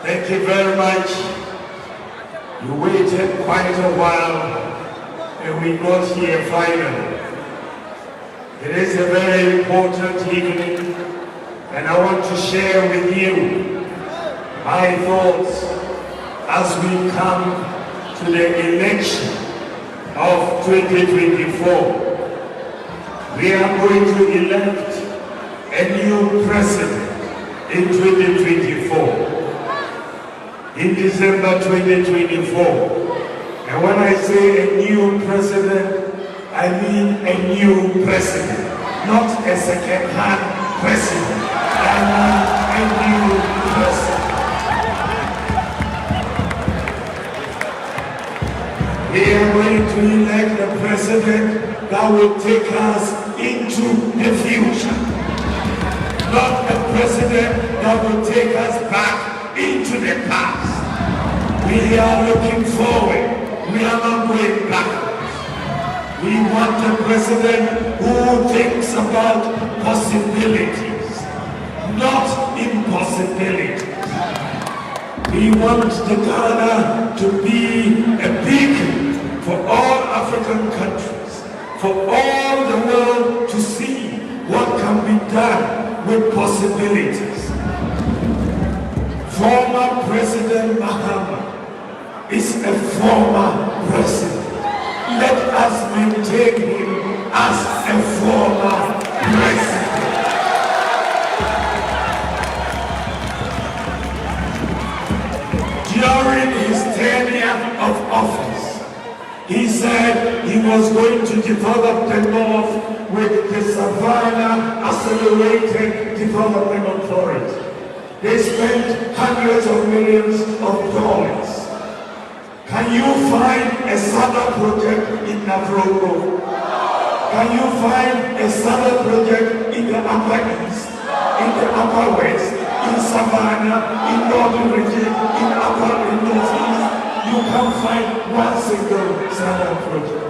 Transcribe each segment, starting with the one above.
Thank you very much. You waited quite a while and we got here finally. It is a very important evening and I want to share with you my thoughts as we come to the election of 2024. We are going to elect a new president in 2024. In December 2024. And when I say a new president, I mean a new president, not a second-hand president. I mean a new president. We are going to elect a president that will take us into the future, not a president that will take us back into the past. We are looking forward. We are not going backwards. We want a president who thinks about possibilities, not impossibilities. We want the Ghana to be a beacon for all African countries, for all the world to see what can be done with possibilities. Former President Mahama is a former president. Let us maintain him as a former president. During his tenure of office, he said he was going to develop the North with the Savannah Accelerated Development Authority. They spent hundreds of millions of dollars. Can you find a SADA project in Navorongo? Can you find a SADA project in the Upper East, in the Upper West, in Savannah, in Northern region, in Upper and Northeast? You can't find one single SADA project.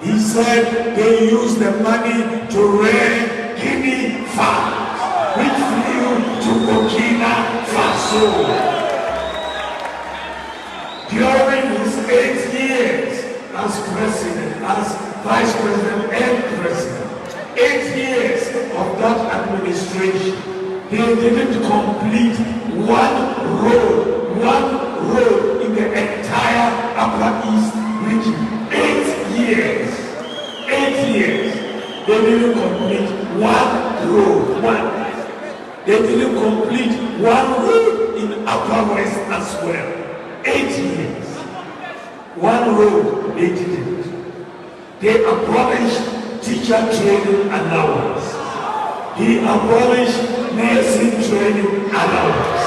He said they used the money to rear guinea fowls, which flew to Burkina Faso. During his 8 years as president, as vice president and president, 8 years of that administration, they didn't complete one road in the entire Upper East region. 8 years. 8 years. They didn't complete one road. They didn't complete one road in Upper West as well. 8 years. One road they didn't. They abolished teacher training allowance. He abolished nursing training allowance.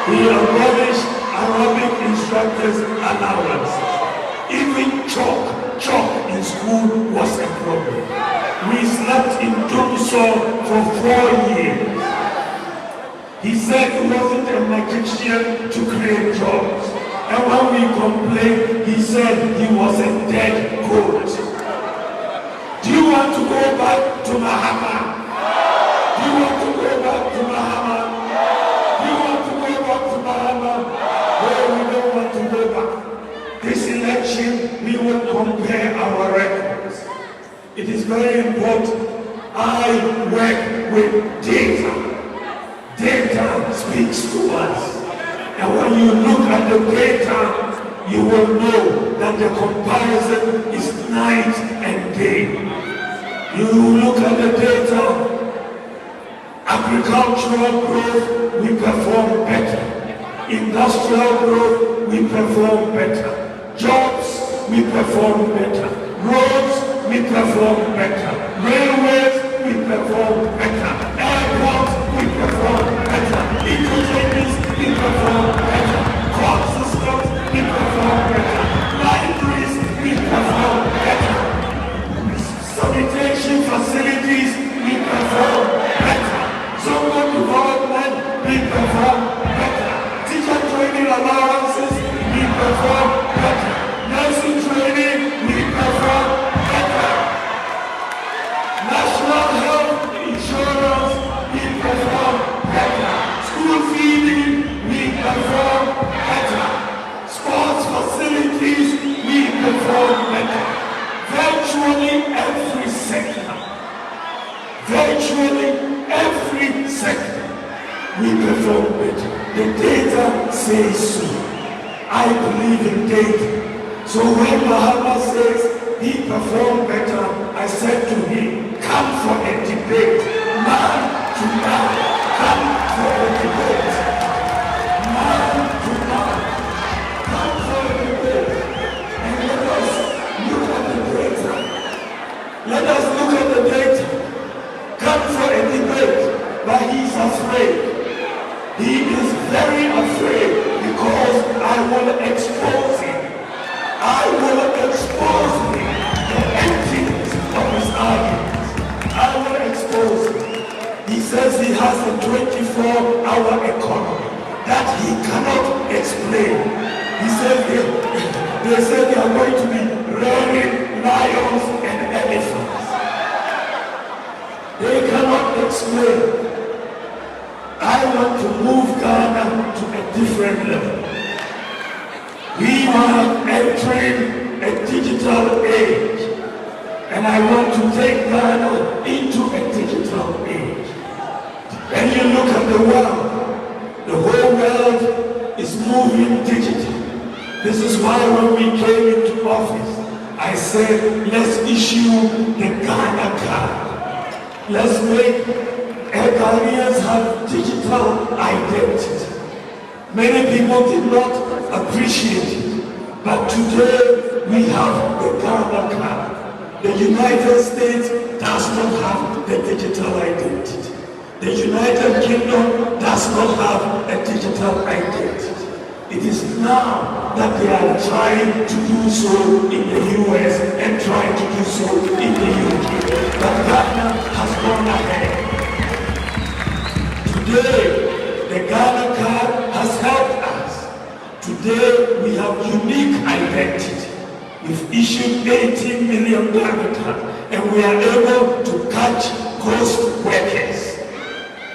He abolished Arabic instructors allowance. Even chalk in school was a problem. We slept in Dumso for 4 years. He said he wasn't a magician to create jobs. And when we complained, he said he was a dead goat. Do you want to go back to Mahama? Do you want to go back to Mahama? Do you want to go back to Mahama? No, we don't want to go back. This election, we will compare our records. It is very important. I work with data. Data speaks to us. And when you look at the data, you will know that the comparison is night and day. You look at the data, agricultural growth, we perform better. Industrial growth, we perform better. Jobs, we perform better. Roads, we perform better. Railways, we perform better. Airports, we perform better. Economies, we perform better. Court systems, we perform better. Libraries, we perform better. Sanitation facilities, we perform better. Zonal development, we perform better. Teacher training allowances, we perform better. Nursing training, we perform better. National health insurance, we perform better. but the data says so. I believe in data. So when Muhammad says he performed better, I said to him, come for a debate, man to man, come for a debate. Man to man, come for a debate. And let us look at the data. Let us look at the data. Come for a debate, but he's afraid. He is very afraid because I will expose him. I will expose him, the emptiness of his arguments. I will expose him. He says he has a 24-hour economy that he cannot explain. He says they say they are going to be rearing lions and elephants. They cannot explain. I want to move Ghana to a different level. We are entering a digital age, and I want to take Ghana into a digital age. When you look at the world, the whole world is moving digital. This is why when we came into office, I said, let's issue the Ghana card. Let's make Ghanaians have digital identity. Many people did not appreciate it, but today we have the Ghana card. The United States does not have the digital identity. The United Kingdom does not have a digital identity. It is now that they are trying to do so in the US and trying to do so in the UK. But Ghana has gone ahead. Today, the Ghana card has helped us. Today, we have unique identity. We've issued 18 million Ghana cards, and we are able to catch ghost workers.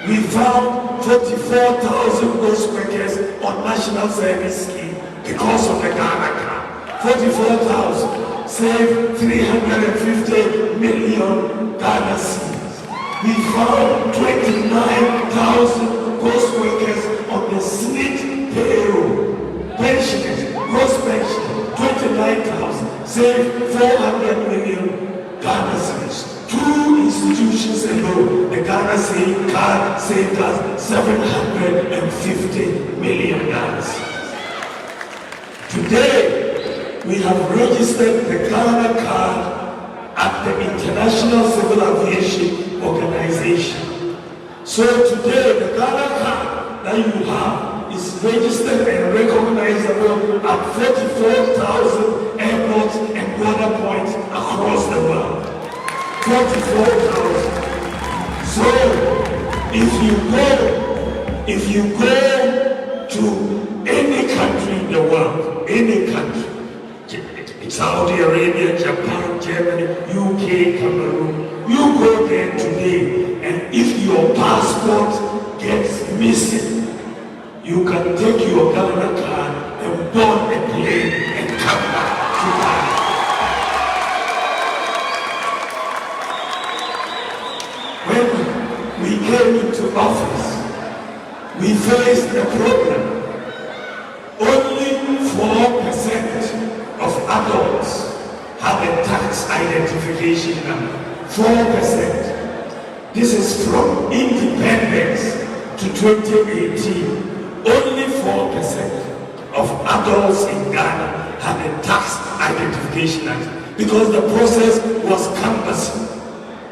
We found 44,000 ghost workers on National Service Scheme because of the Ghana card. 44,000 saved 350 million Ghana cedis. We found 29,000 ghost workers on the SNIT payroll. Pensioners, gross pension, 29,000, saved 400 million Ghana cedis. Two institutions alone, the Ghana card saved us 750 million Ghana cedis. Today, we have registered the Ghana card at the International Civil Aviation Organization. So today, the Ghana card that you have is registered and recognizable at 44,000 airports and border points across the world. 44,000. So, if you go to any country in the world, any country, Saudi Arabia, Japan, Germany, UK, Cameroon, you go there today, and if your passport gets missing, you can take your Ghana card and board a plane and come back to Ghana. When we came into office, we faced a problem. Only 4% of adults have a tax identification number. 4%. This is from independence to 2018. Only 4% of adults in Ghana have a tax identification number because the process was cumbersome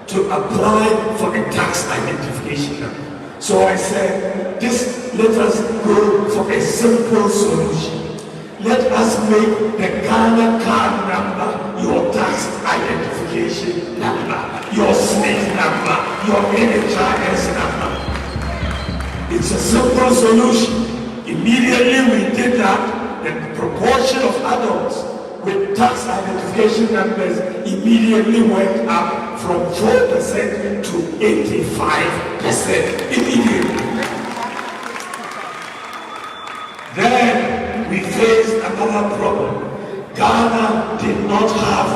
to apply for a tax identification number. So I said, let us go for a simple solution. Let us make the Ghana card number your tax identification number, your SNIT number, your NHIS number. It's a simple solution. Immediately we did that, the proportion of adults with tax identification numbers immediately went up from 4% to 85% immediately. Then we faced another problem. Ghana did not have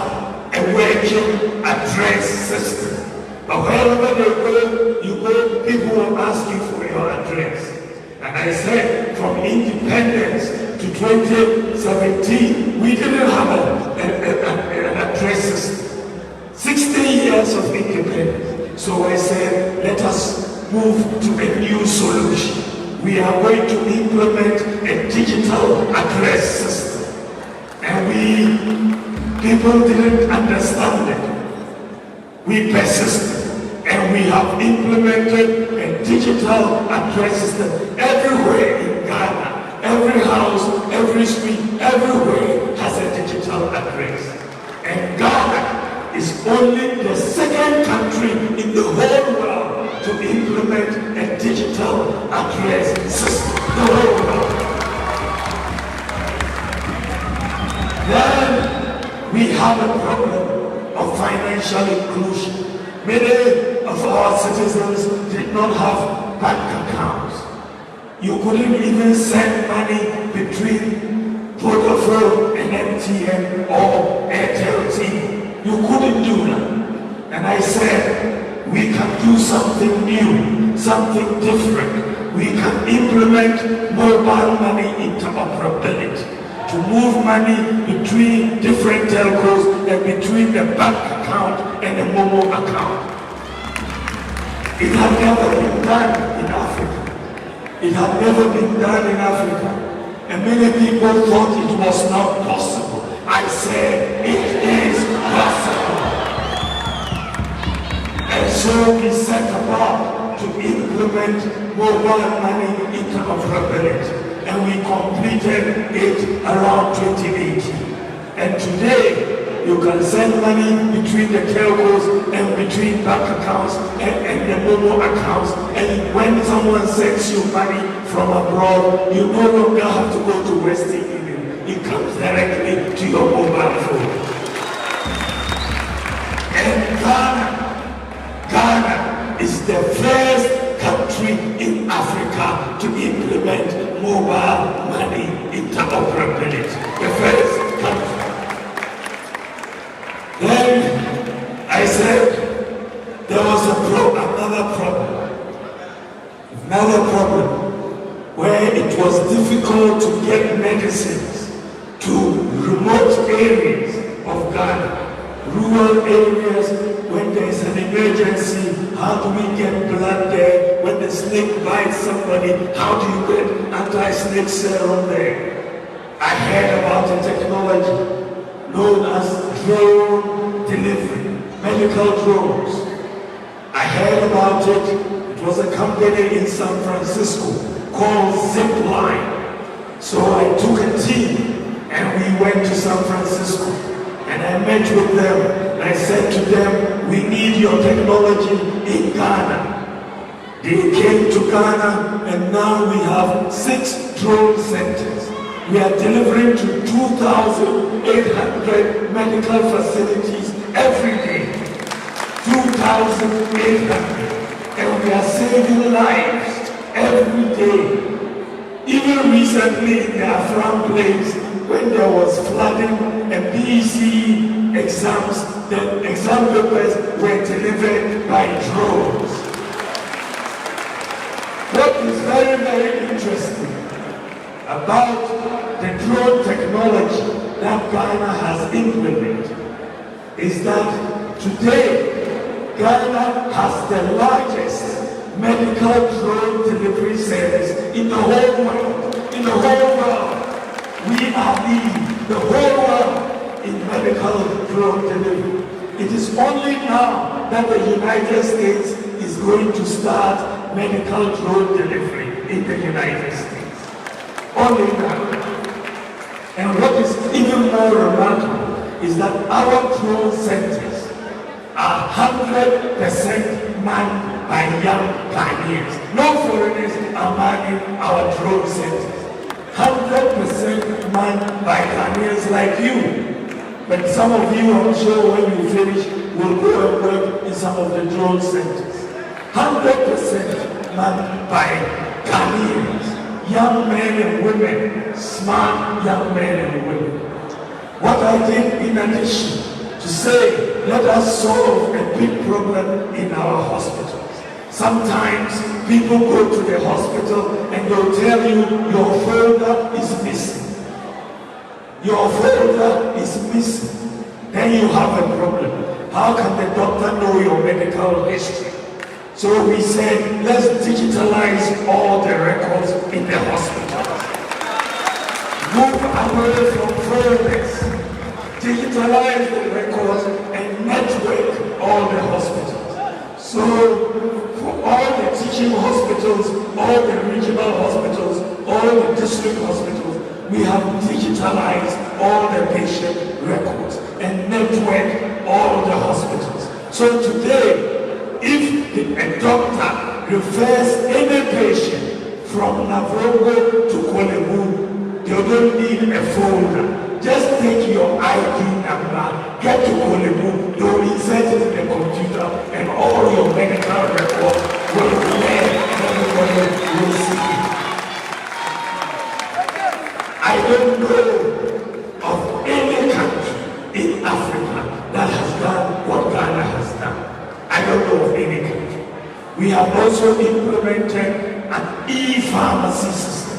a working address system. But wherever you go, people will ask you for your address. And I said, from independence to 2017, we didn't have an address system. 60 years of independence. So I said, let us move to a new solution. We are going to implement a digital address system. And people didn't understand it. We persisted. And we have implemented a digital address system everywhere in Ghana. Every house, every street, everywhere has a digital address. And Ghana is only the second country in the whole world to implement a digital address system. The whole world. Then we have a problem of financial inclusion. Many of our citizens did not have bank accounts. You couldn't even send money between Vodafone and MTN or Airtel. You couldn't do that. And I said, we can do something new, something different. We can implement mobile money interoperability to move money between different telcos and between the bank account and the mobile account. It had never been done in Africa. It had never been done in Africa. And many people thought it was not possible. I said, it is possible. And so we set about to implement mobile money interoperability. And we completed it around 2018. And today, you can send money between the telcos and between bank accounts and the mobile accounts. And when someone sends you money from abroad, you no longer have to go to Western Union. It comes directly to your mobile phone. And Ghana is the first country in Africa to implement mobile money interoperability. The first country. Then I said there was another problem where it was difficult to get medicines to remote areas of Ghana, rural areas. When there is an emergency, how do we get blood there? When the snake bites somebody, how do you get anti-snake serum there? I heard about the technology known as drone delivery, medical drones. I heard about it. It was a company in San Francisco called Zipline. So I took a team and we went to San Francisco and I met with them. And I said to them, we need your technology in Ghana. They came to Ghana and now we have 6 drone centers. We are delivering to 2,800 medical facilities every day. 2,800. And we are saving lives every day. Even recently in the Afram place, when there was flooding and BEC exams, the exam papers were delivered by drones. What is very, very interesting about the drone technology that Ghana has implemented is that today Ghana has the largest medical drone delivery service in the whole world. In the whole world. We are leading the whole world in medical drone delivery. It is only now that the United States is going to start medical drone delivery in the United States. Only now. And what is even more remarkable is that our drone centers are 100% manned by young pioneers. No foreigners are manning our drone centers. 100% manned by pioneers like you. But some of you, I'm sure when you finish, will go and work in some of the drone centers. 100% manned by pioneers, young men and women, smart young men and women. What I did in addition to say, let us solve a big problem in our hospitals. Sometimes people go to the hospital and they'll tell you your folder is missing. Your folder is missing. Then you have a problem. How can the doctor know your medical history? So we said, let's digitalize all the records in the hospitals. Move away from folders. Digitalize the records and network all the hospitals. So for all the teaching hospitals, all the regional hospitals, all the district hospitals, we have digitalized all the patient records and network all the hospitals. So today, if a doctor refers any patient from Navorongo to Kolebu, they don't need a folder. Just take your ID number, get to Kolebu, they'll insert it in the computer, and all your medical records will be there, and everybody will see it. I don't know of any country in Africa that has done what Ghana has done. I don't know of any country. We have also implemented an e-pharmacy system.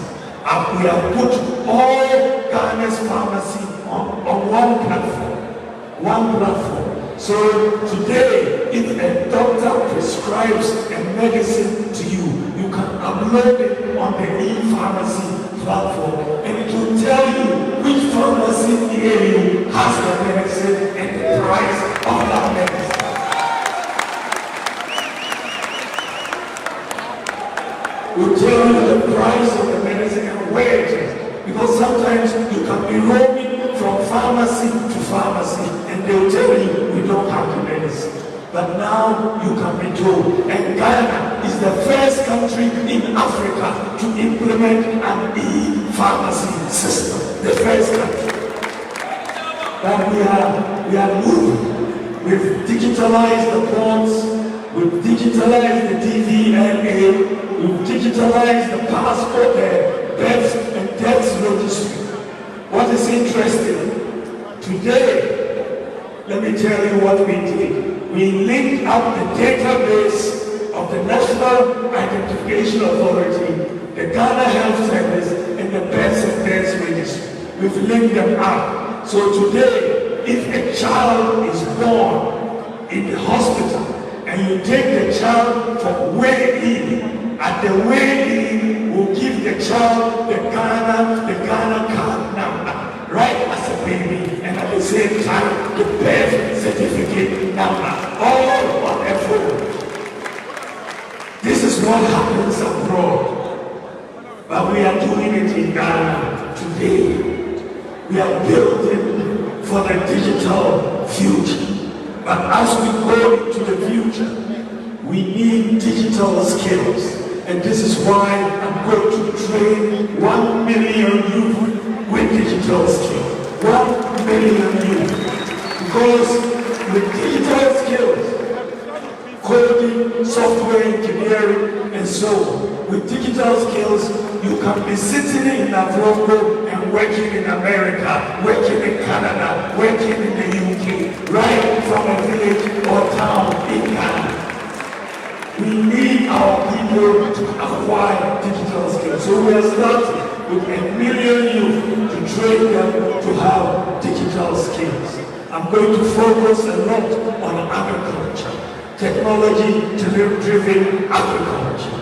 And we have put all Ghana's pharmacy on one platform. One platform. So today, if a doctor prescribes a medicine to you, you can upload it on the e-pharmacy platform, and it will tell you which pharmacy near you has the medicine and the price of that medicine. Will tell you the price of the medicine and where it is. Because sometimes you can be roaming from pharmacy to pharmacy and they'll tell you we don't have the medicine. But now you can be told. And Ghana is the first country in Africa to implement an e-pharmacy system. The first country. But we are moving. We've digitalized the ports. We've digitalized the DVNA. We've digitalized the passport, the birth and death registry. What is interesting, today, let me tell you what we did. We linked up the database of the National Identification Authority, the Ghana Health Service, and the birth and death registry. We've linked them up. So today, if a child is born in the hospital, and you take the child for weigh-in, at the weigh-in, we'll give the child the Ghana card number, right as a baby, and at the same time, the birth certificate number, all on a phone. This is what happens abroad, but we are doing it in Ghana today. We are building for the digital future. But as we go into the future, we need digital skills. And this is why I'm going to train 1 million youth with digital skills. 1 million youth. Because with digital skills, coding, software engineering, and so on, with digital skills, you can be sitting in Navorongo and working in America, working in Canada, working in the UK, right from a village or town in Ghana. We need our people to acquire digital skills. So we are starting with 1 million youth to train them to have digital skills. I'm going to focus a lot on agriculture, technology-driven agriculture,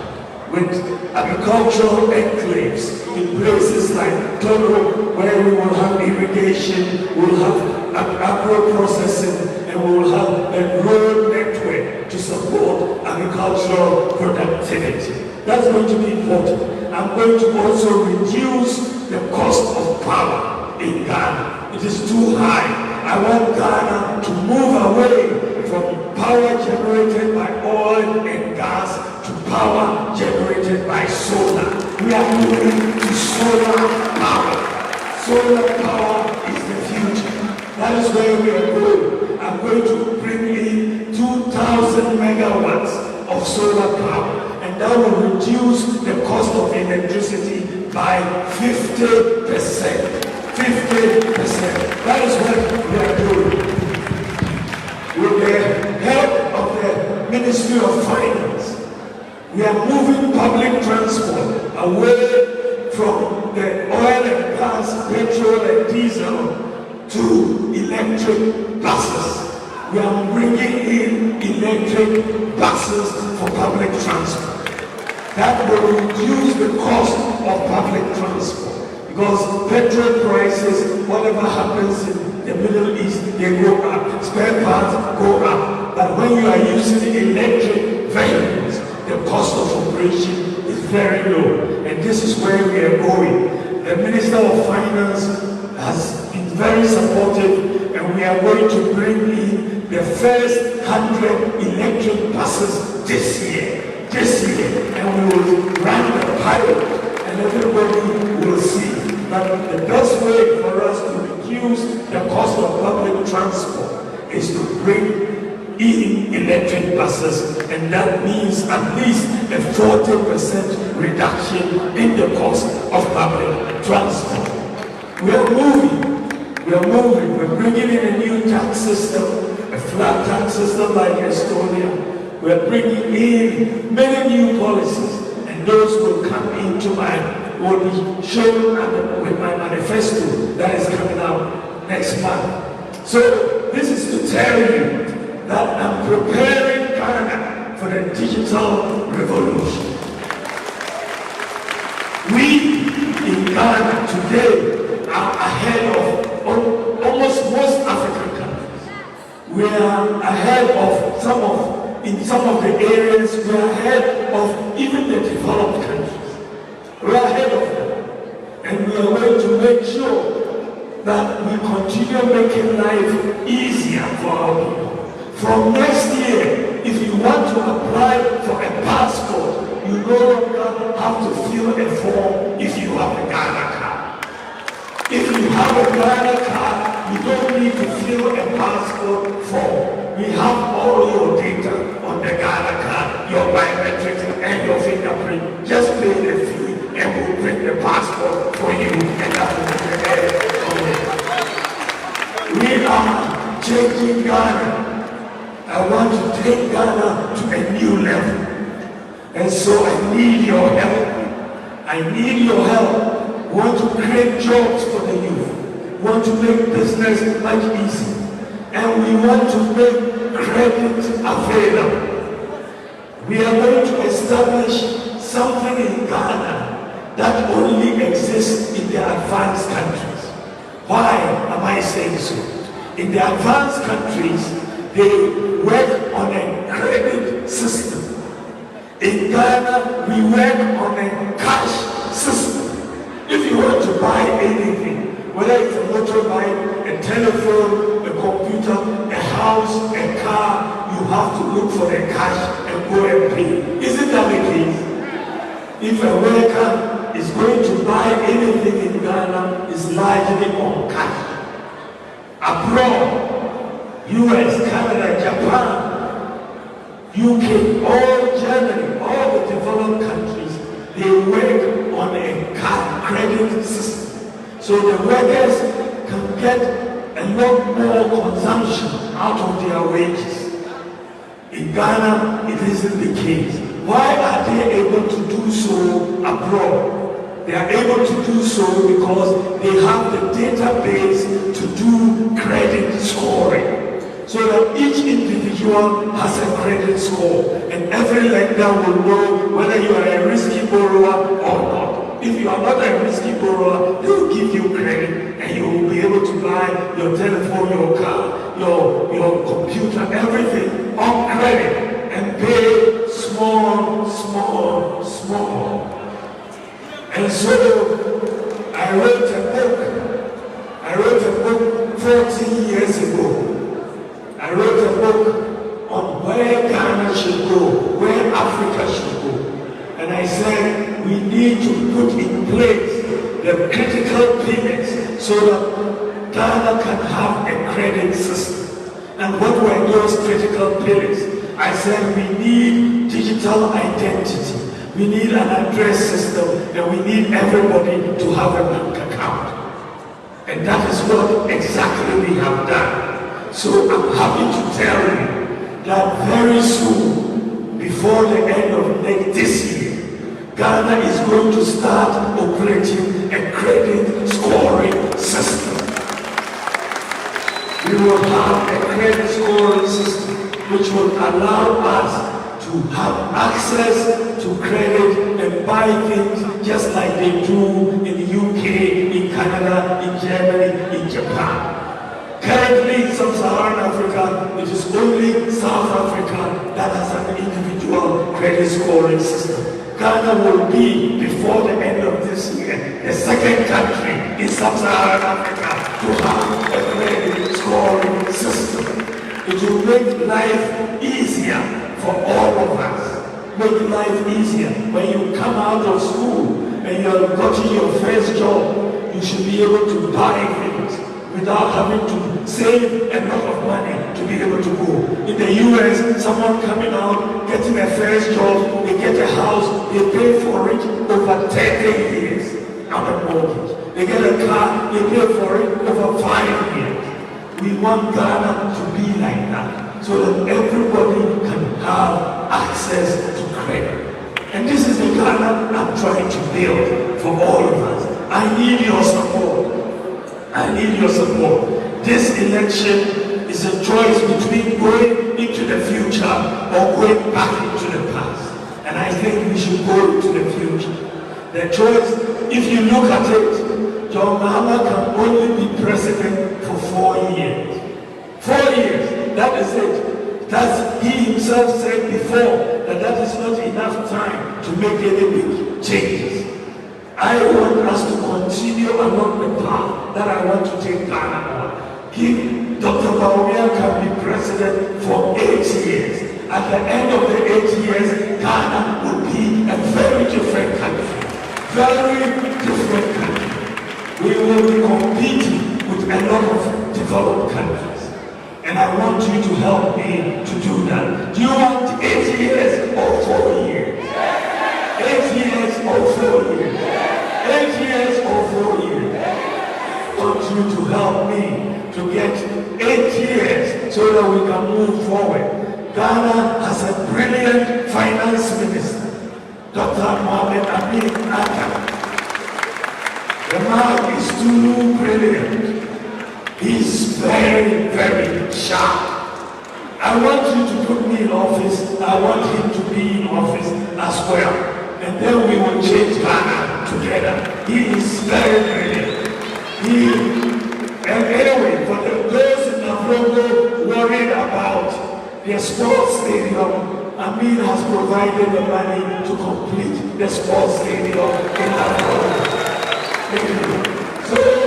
with agricultural enclaves in places like Togo, where we will have irrigation, we'll have agro-processing, and we will have a road network to support agricultural productivity. That's going to be important. I'm going to also reduce the cost of power in Ghana. It is too high. I want Ghana to move away from power generated by oil and gas to power generated by solar. We are moving to solar power. Solar power is the future. That is where we are going. I'm going to bring in 2,000 megawatts of solar power, and that will reduce the cost of electricity by 50%. 50%. That is what we are doing. With the help of the Ministry of Finance, We are moving public transport away from the oil and gas, petrol and diesel to electric buses. We are bringing in electric buses for public transport. That will reduce the cost of public transport. Because petrol prices, whatever happens in the Middle East, they go up. Spare parts go up. But when you are using electric vehicles, the cost of operation is very low. And this is where we are going. The Minister of Finance has been very supportive, and we are going to bring in the first 100 electric buses this year. And we will run the pilot, and everybody will see. But the best way for us to reduce the cost of public transport is to bring in electric buses, and that means at least a 40% reduction in the cost of public transport. We are moving, we're bringing in a new tax system, a flat tax system like Estonia. We're bringing in many new policies, and those will come into will be shown with my manifesto that is coming out next month. So this is to tell you that I'm preparing Ghana for the digital revolution. We in Ghana today are ahead of almost most African countries. We are ahead of in some of the areas, we are ahead of even the developed countries. We are ahead of them. And we are going to make sure that we continue making life easier for our people. From next year, if you want to apply for a passport, you no longer have to fill a form if you have a Ghana card. If you have a Ghana card, you don't need to fill a passport form. We have all your data on the Ghana card, your biometrics and your fingerprint. Just pay the fee and we'll print the passport for you, and that will be the end. We are changing Ghana. I want to take Ghana to a new level. And so I need your help. I need your help. We want to create jobs for the youth. We want to make business much easier. And we want to make credit available. We are going to establish something in Ghana that only exists in the advanced countries. Why am I saying so? In the advanced countries, they work on a credit system. In Ghana, we work on a cash system. If you want to buy anything, whether it's a motorbike, a telephone, a computer, a house, a car, you have to look for the cash and go and pay. Isn't that the case? If a worker is going to buy anything in Ghana, it's largely on cash. Abroad, US, Canada, Japan, UK, all Germany, all the developed countries, they work on a credit system. So the workers can get a lot more consumption out of their wages. In Ghana, it isn't the case. Why are they able to do so abroad? They are able to do so because they have the database to do credit scoring. So that each individual has a credit score, and every lender will know whether you are a risky borrower or not. If you are not a risky borrower, they will give you credit, and you will be able to buy your telephone, your car, your computer, everything on credit, and pay small. And so I wrote a book 14 years ago. I wrote a book on where Ghana should go, where Africa should go. And I said we need to put in place the critical pillars so that Ghana can have a credit system. And what were those critical pillars? I said we need digital identity. We need an address system, and we need everybody to have a bank account. And that is what exactly we have done. So I'm happy to tell you that very soon, before the end of this year, Ghana is going to start operating a credit scoring system. We will have a credit scoring system which will allow us to have access to credit and buy things just like they do in the UK, in Canada, in Germany, in Japan. Currently in Sub-Saharan Africa, it is only South Africa that has an individual credit scoring system. Ghana will be, before the end of this year, the second country in Sub-Saharan Africa to have a credit scoring system. It will make life easier for all of us. Make life easier. When you come out of school and you have gotten your first job, you should be able to buy things without having to save a lot of money to be able to go. In the US, someone coming out, getting a first job, they get a house, they pay for it over 10 years on a mortgage. They get a car, they pay for it over 5 years. We want Ghana to be like that, so that everybody can have access to credit. And this is the Ghana I'm trying to build for all of us. I need your support. I need your support. This election is a choice between going into the future or going back into the past. And I think we should go into the future. The choice, if you look at it, John Mahama can only be president for 4 years. 4 years, that is it. That's he himself said before that is not enough time to make any big changes. I want us to continue along the path that I want to take Ghana on. Dr. Bawumia can be president for 8 years. At the end of the 8 years, Ghana will be a very different country. Very different country. We will be competing with a lot of developed countries. And I want you to help me to do that. Do you want 8 years or 4 years? 8 years or 4 years? 8 years or 4 years? I want you to help me to get 8 years so that we can move forward. Ghana has a brilliant finance minister, Dr. Mohamed Amin Adam. The man is too brilliant. He's very, very sharp. I want you to put me in office. I want him to be in office as well. And then we will change Ghana together. He is very brilliant. And anyway, for those in Navorongo worried about the sports stadium, Amin has provided the money to complete the sports stadium in Navorongo. Thank you. So